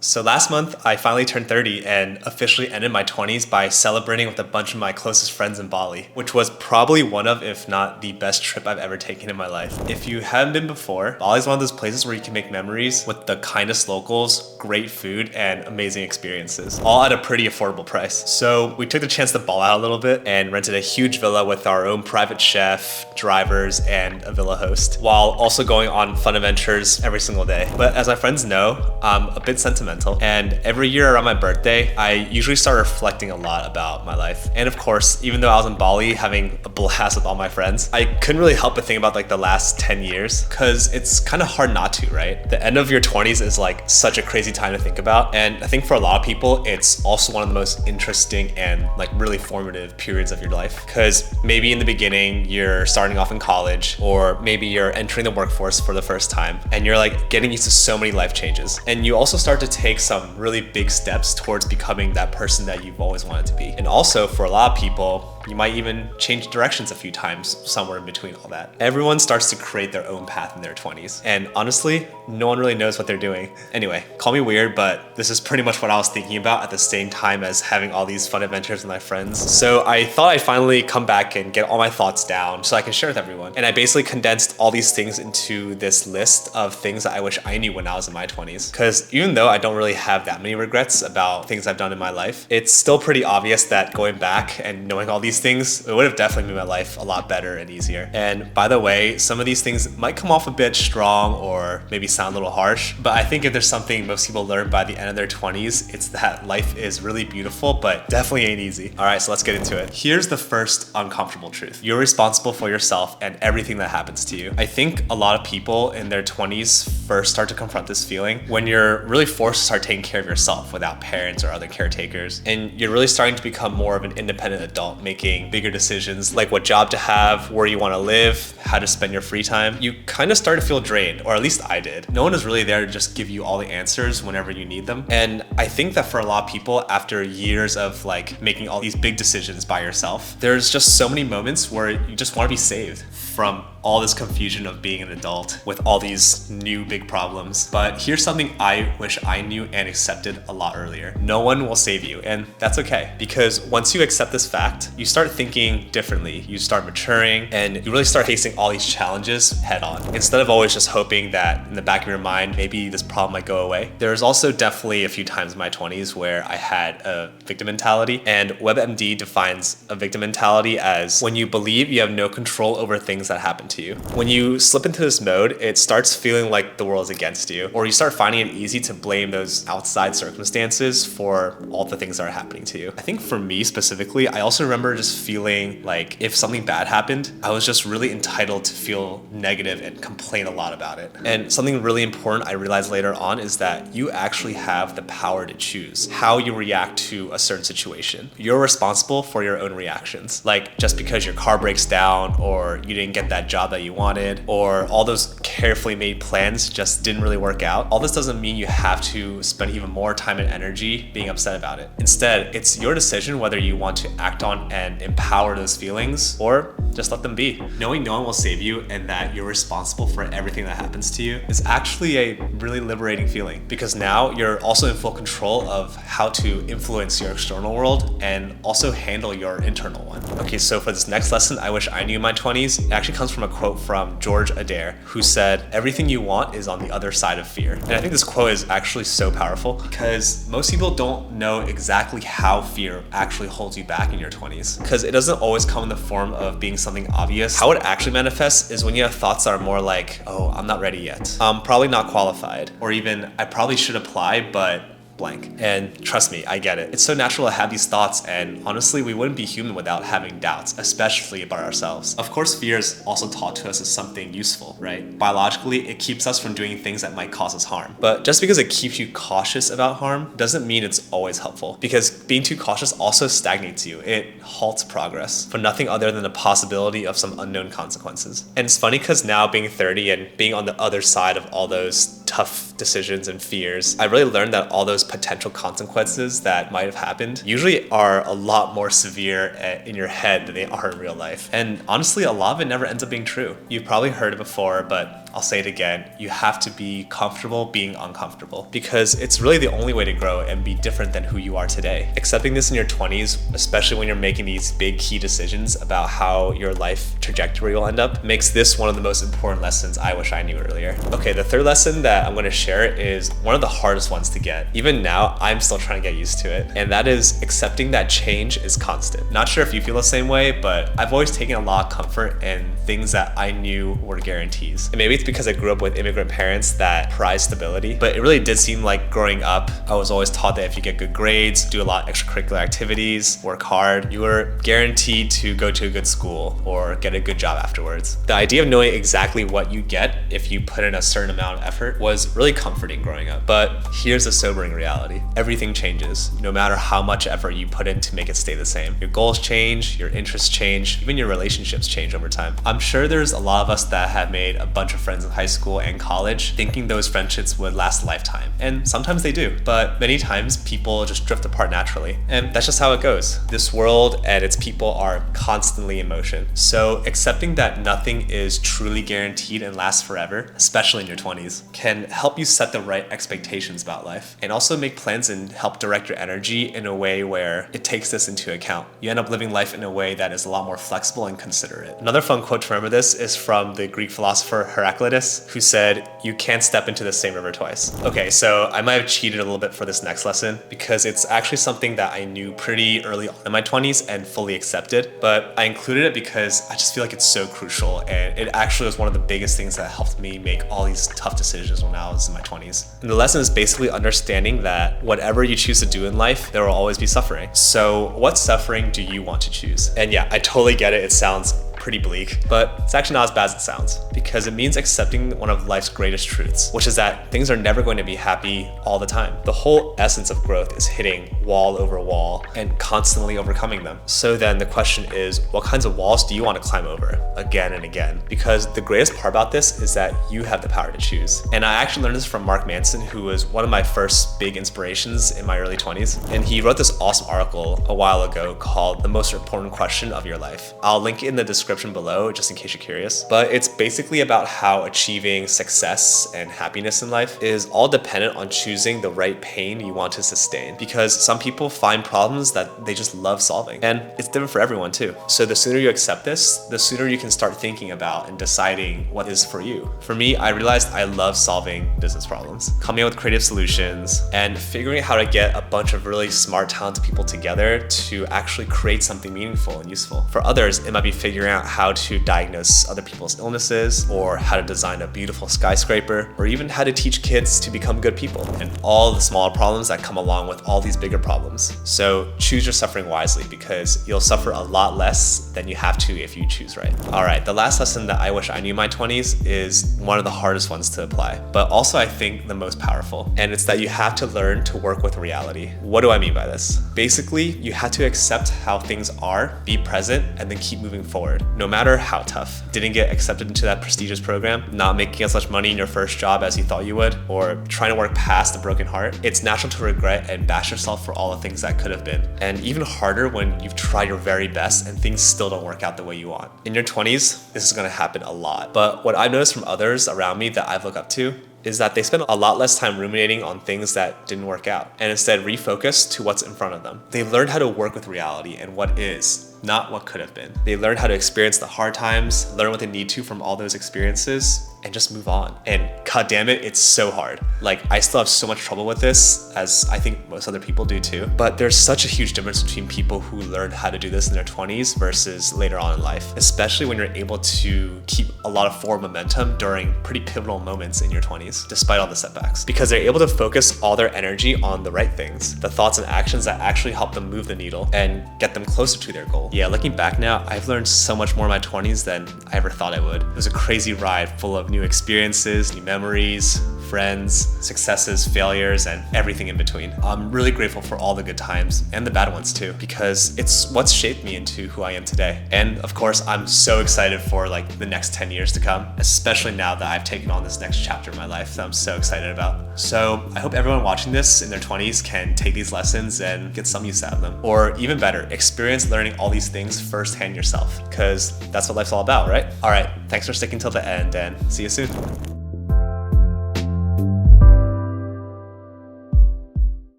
So last month, I finally turned 30 and officially ended my 20s by celebrating with a bunch of my closest friends in Bali, which was probably one of, if not the best trip I've ever taken in my life. If you haven't been before, Bali is one of those places where you can make memories with the kindest locals, great food, and amazing experiences, all at a pretty affordable price. So we took the chance to ball out a little bit and rented a huge villa with our own private chef, drivers, and a villa host, while also going on fun adventures every single day. But as my friends know, I'm a bit sentimental. And every year around my birthday, I usually start reflecting a lot about my life. And of course, even though I was in Bali having a blast with all my friends, I couldn't really help but think about like the last 10 years, because it's kind of hard not to, right? The end of your 20s is like such a crazy time to think about. And I think for a lot of people, it's also one of the most interesting and like really formative periods of your life. Because maybe in the beginning, you're starting off in college, or maybe you're entering the workforce for the first time, and you're like getting used to so many life changes. And you also start to take some really big steps towards becoming that person that you've always wanted to be. And also for a lot of people, you might even change directions a few times somewhere in between all that. Everyone starts to create their own path in their 20s. And honestly, no one really knows what they're doing. Anyway, call me weird, but this is pretty much what I was thinking about at the same time as having all these fun adventures with my friends. So I thought I'd finally come back and get all my thoughts down so I can share with everyone. And I basically condensed all these things into this list of things that I wish I knew when I was in my 20s. Because even though I don't really have that many regrets about things I've done in my life, it's still pretty obvious that going back and knowing all these things, it would have definitely made my life a lot better and easier. And by the way, some of these things might come off a bit strong or maybe sound a little harsh, but I think if there's something most people learn by the end of their 20s, it's that life is really beautiful, but definitely ain't easy. All right, so let's get into it. Here's the first uncomfortable truth. You're responsible for yourself and everything that happens to you. I think a lot of people in their 20s first start to confront this feeling when you're really forced to start taking care of yourself without parents or other caretakers. And you're really starting to become more of an independent adult, making bigger decisions like what job to have, where you want to live, how to spend your free time. You kind of start to feel drained, or at least I did. No one is really there to just give you all the answers whenever you need them. And I think that for a lot of people, after years of like making all these big decisions by yourself, there's just so many moments where you just want to be saved from all this confusion of being an adult with all these new big problems. But here's something I wish I knew and accepted a lot earlier. No one will save you, and that's okay. Because once you accept this fact, you start thinking differently, you start maturing, and you really start facing all these challenges head on, instead of always just hoping that in the back of your mind, maybe this problem might go away. There's also definitely a few times in my 20s where I had a victim mentality, and WebMD defines a victim mentality as when you believe you have no control over things that happen to you. When you slip into this mode, it starts feeling like the world is against you, or you start finding it easy to blame those outside circumstances for all the things that are happening to you. I think for me specifically, I also remember just feeling like if something bad happened, I was just really entitled to feel negative and complain a lot about it. And something really important I realized later on is that you actually have the power to choose how you react to a certain situation. You're responsible for your own reactions. Like just because your car breaks down, or you didn't get that job that you wanted, or all those carefully made plans just didn't really work out, all this doesn't mean you have to spend even more time and energy being upset about it. Instead, it's your decision whether you want to act on and empower those feelings or just let them be. Knowing no one will save you and that you're responsible for everything that happens to you is actually a really liberating feeling, because now you're also in full control of how to influence your external world and also handle your internal one. Okay, so for this next lesson I wish I knew in my 20s, it actually comes from a quote from George Adair, who said, "Everything you want is on the other side of fear." And I think this quote is actually so powerful because most people don't know exactly how fear actually holds you back in your 20s, because it doesn't always come in the form of being something obvious. How it actually manifests is when you have thoughts that are more like, oh, I'm not ready yet, I'm probably not qualified, or even I probably should apply, but blank. And trust me, I get it. It's so natural to have these thoughts, and honestly, we wouldn't be human without having doubts, especially about ourselves. Of course, fear is also taught to us as something useful, right? Biologically, it keeps us from doing things that might cause us harm. But just because it keeps you cautious about harm doesn't mean it's always helpful, because being too cautious also stagnates you. It halts progress for nothing other than the possibility of some unknown consequences. And it's funny because now being 30 and being on the other side of all those tough decisions and fears, I really learned that all those potential consequences that might have happened usually are a lot more severe in your head than they are in real life. And honestly, a lot of it never ends up being true. You've probably heard it before, but I'll say it again, you have to be comfortable being uncomfortable, because it's really the only way to grow and be different than who you are today. Accepting this in your 20s, especially when you're making these big key decisions about how your life trajectory will end up, makes this one of the most important lessons I wish I knew earlier. Okay, the third lesson that I'm going to share is one of the hardest ones to get. Even now, I'm still trying to get used to it. And that is accepting that change is constant. Not sure if you feel the same way, but I've always taken a lot of comfort in things that I knew were guarantees. And maybe it's because I grew up with immigrant parents that prize stability, but it really did seem like growing up, I was always taught that if you get good grades, do a lot of extracurricular activities, work hard, you were guaranteed to go to a good school or get a good job afterwards. The idea of knowing exactly what you get if you put in a certain amount of effort was really comforting growing up. But here's the sobering reality. Everything changes, no matter how much effort you put in to make it stay the same. Your goals change, your interests change, even your relationships change over time. I'm sure there's a lot of us that have made a bunch of friends in high school and college thinking those friendships would last a lifetime. And sometimes they do, but many times people just drift apart naturally. And that's just how it goes. This world and its people are constantly in motion. So accepting that nothing is truly guaranteed and lasts forever, especially in your 20s, can help you set the right expectations about life and also make plans and help direct your energy in a way where it takes this into account. You end up living life in a way that is a lot more flexible and considerate. Another fun quote to remember this is from the Greek philosopher Heraclitus, who said, "You can't step into the same river twice." Okay, so I might have cheated a little bit for this next lesson because it's actually something that I knew pretty early on in my 20s and fully accepted, but I included it because I just feel like it's so crucial, and it actually was one of the biggest things that helped me make all these tough decisions when I was in my 20s. And the lesson is basically understanding that whatever you choose to do in life, there will always be suffering. So what suffering do you want to choose? And yeah, I totally get it. It sounds pretty bleak, but it's actually not as bad as it sounds, because it means accepting one of life's greatest truths, which is that things are never going to be happy all the time. The whole essence of growth is hitting wall over wall and constantly overcoming them. So then the question is, what kinds of walls do you want to climb over again and again? Because the greatest part about this is that you have the power to choose. And I actually learned this from Mark Manson, who was one of my first big inspirations in my early 20s. And he wrote this awesome article a while ago called "The Most Important Question of Your Life." I'll link it in the description below just in case you're curious. But it's basically about how achieving success and happiness in life is all dependent on choosing the right pain you want to sustain. Because some people find problems that they just love solving, and it's different for everyone too. So the sooner you accept this, the sooner you can start thinking about and deciding what is for you. For me, I realized I love solving business problems, coming up with creative solutions, and figuring out how to get a bunch of really smart, talented people together to actually create something meaningful and useful. For others, it might be figuring out how to diagnose other people's illnesses, or how to design a beautiful skyscraper, or even how to teach kids to become good people, and all the smaller problems that come along with all these bigger problems. So choose your suffering wisely, because you'll suffer a lot less than you have to if you choose right. All right, the last lesson that I wish I knew in my 20s is one of the hardest ones to apply, but also I think the most powerful, and it's that you have to learn to work with reality. What do I mean by this? Basically, you have to accept how things are, be present, and then keep moving forward, no matter how tough. Didn't get accepted into that prestigious program, not making as much money in your first job as you thought you would, or trying to work past a broken heart. It's natural to regret and bash yourself for all the things that could have been. And even harder when you've tried your very best and things still don't work out the way you want. In your 20s, this is gonna happen a lot. But what I've noticed from others around me that I've looked up to is that they spend a lot less time ruminating on things that didn't work out, and instead refocus to what's in front of them. They've learned how to work with reality and what is, not what could have been. They learned how to experience the hard times, learn what they need to from all those experiences, and just move on. And god damn it, it's so hard. Like, I still have so much trouble with this, as I think most other people do too. But there's such a huge difference between people who learned how to do this in their 20s versus later on in life, especially when you're able to keep a lot of forward momentum during pretty pivotal moments in your 20s, despite all the setbacks. Because they're able to focus all their energy on the right things, the thoughts and actions that actually help them move the needle and get them closer to their goal. Yeah, looking back now, I've learned so much more in my 20s than I ever thought I would. It was a crazy ride full of new experiences, new memories, friends, successes, failures, and everything in between. I'm really grateful for all the good times and the bad ones too, because it's what's shaped me into who I am today. And of course, I'm so excited for like the next 10 years to come, especially now that I've taken on this next chapter of my life that I'm so excited about. So I hope everyone watching this in their 20s can take these lessons and get some use out of them. Or even better, experience learning all these things firsthand yourself, because that's what life's all about, right? All right, thanks for sticking till the end, and see you soon.